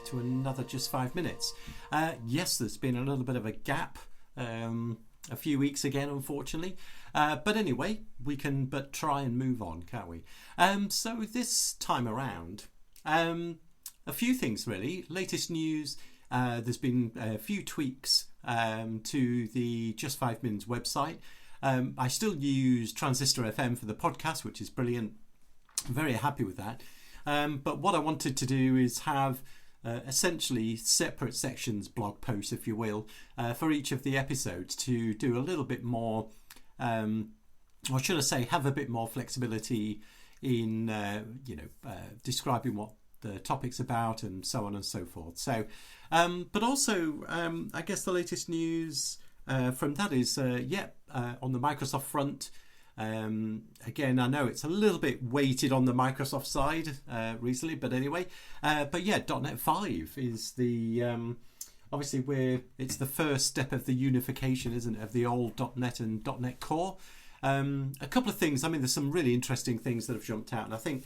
to another Just 5 Minutes. Yes, there's been a little bit of a gap, a few weeks again, unfortunately. But anyway, we can but try and move on, can't we? So this time around, a few things really. Latest news, there's been a few tweaks to the Just 5 Minutes website. I still use Transistor FM for the podcast, which is brilliant. I'm very happy with that. But what I wanted to do is have essentially separate sections, blog posts, if you will, for each of the episodes to do a little bit more, or should I say, have a bit more flexibility in, describing what the topic's about and so on and so forth. So, but also, I guess the latest news from that is, on the Microsoft front. Again, I know it's a little bit weighted on the Microsoft side recently, but anyway, .NET 5 is the obviously it's the first step of the unification, isn't it, of the old .NET and .NET Core. A couple of things. I mean, there's some really interesting things that have jumped out, and I think,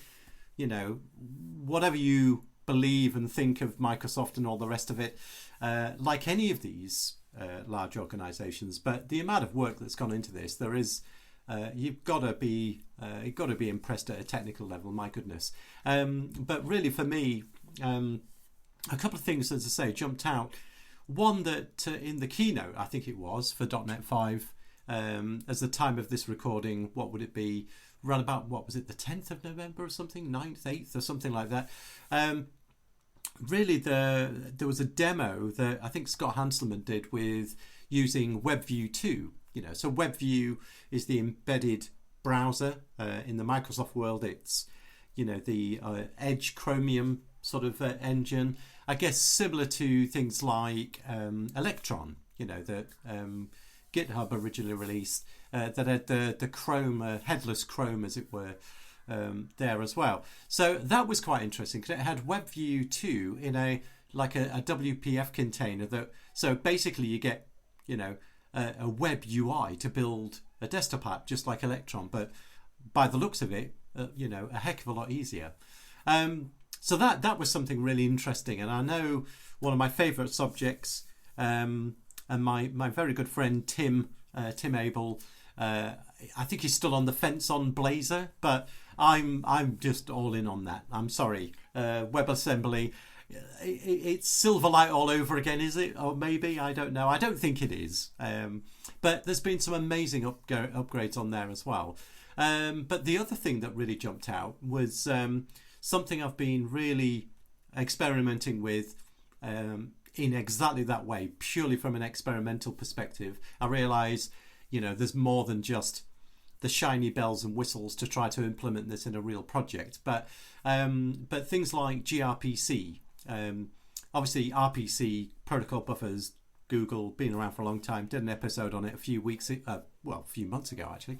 whatever you believe and think of Microsoft and all the rest of it, like any of these large organizations, but the amount of work that's gone into this, there is. You've got to be impressed at a technical level. My goodness! But really, for me, a couple of things, as I say, jumped out. One that in the keynote, I think it was for .NET 5, as the time of this recording, what would it be? Around about, what was it, the 10th of November or something, 9th, 8th or something like that. Really, there was a demo that I think Scott Hanselman did with using WebView 2. So WebView is the embedded browser in the Microsoft world. It's, the Edge Chromium sort of engine. I guess similar to things like Electron, that GitHub originally released, that had the Chrome, headless Chrome, as it were, there as well. So that was quite interesting because it had WebView 2 in a WPF container. So basically you get, a web UI to build a desktop app just like Electron, but by the looks of it, a heck of a lot easier. So that was something really interesting, and I know one of my favourite subjects, and my very good friend Tim Abel, I think he's still on the fence on Blazor, but I'm just all in on that. I'm sorry, WebAssembly. It's Silverlight all over again, is it? Or maybe, I don't know. I don't think it is. But there's been some amazing upgrades on there as well. But the other thing that really jumped out was something I've been really experimenting with in exactly that way, purely from an experimental perspective. I realise, there's more than just the shiny bells and whistles to try to implement this in a real project. But things like gRPC, obviously RPC, protocol buffers, Google, been around for a long time, did an episode on it a few months ago actually.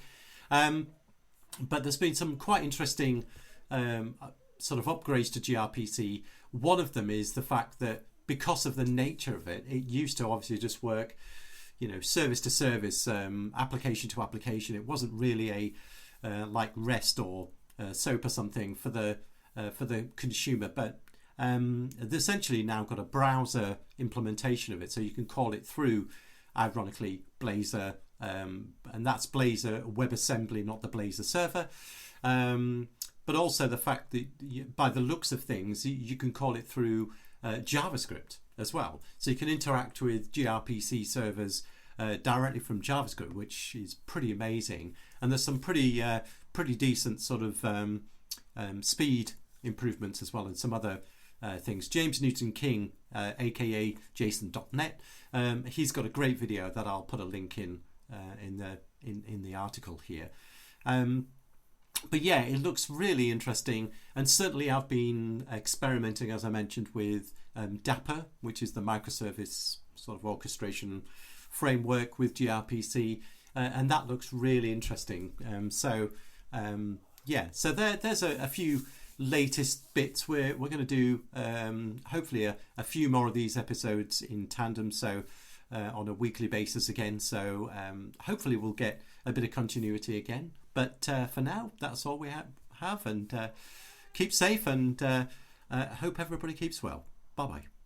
But there's been some quite interesting sort of upgrades to gRPC. One of them is the fact that because of the nature of it, it used to obviously just work, service to service, application to application. It wasn't really a like REST or SOAP or something for the consumer, but essentially now got a browser implementation of it, so you can call it through, ironically, Blazor, and that's Blazor WebAssembly, not the Blazor server. But also the fact that by the looks of things, you can call it through JavaScript as well. So you can interact with gRPC servers directly from JavaScript, which is pretty amazing. And there's some pretty decent sort of speed improvements as well, and some other things. James Newton King, aka Jason.net, he's got a great video that I'll put a link in the article here. But yeah, it looks really interesting, and certainly I've been experimenting, as I mentioned, with Dapper, which is the microservice sort of orchestration framework with gRPC, and that looks really interesting. So there's a few latest bits. We're going to do hopefully a few more of these episodes in tandem, so on a weekly basis again. So hopefully we'll get a bit of continuity again. But for now, that's all we have. And keep safe, and hope everybody keeps well. Bye bye.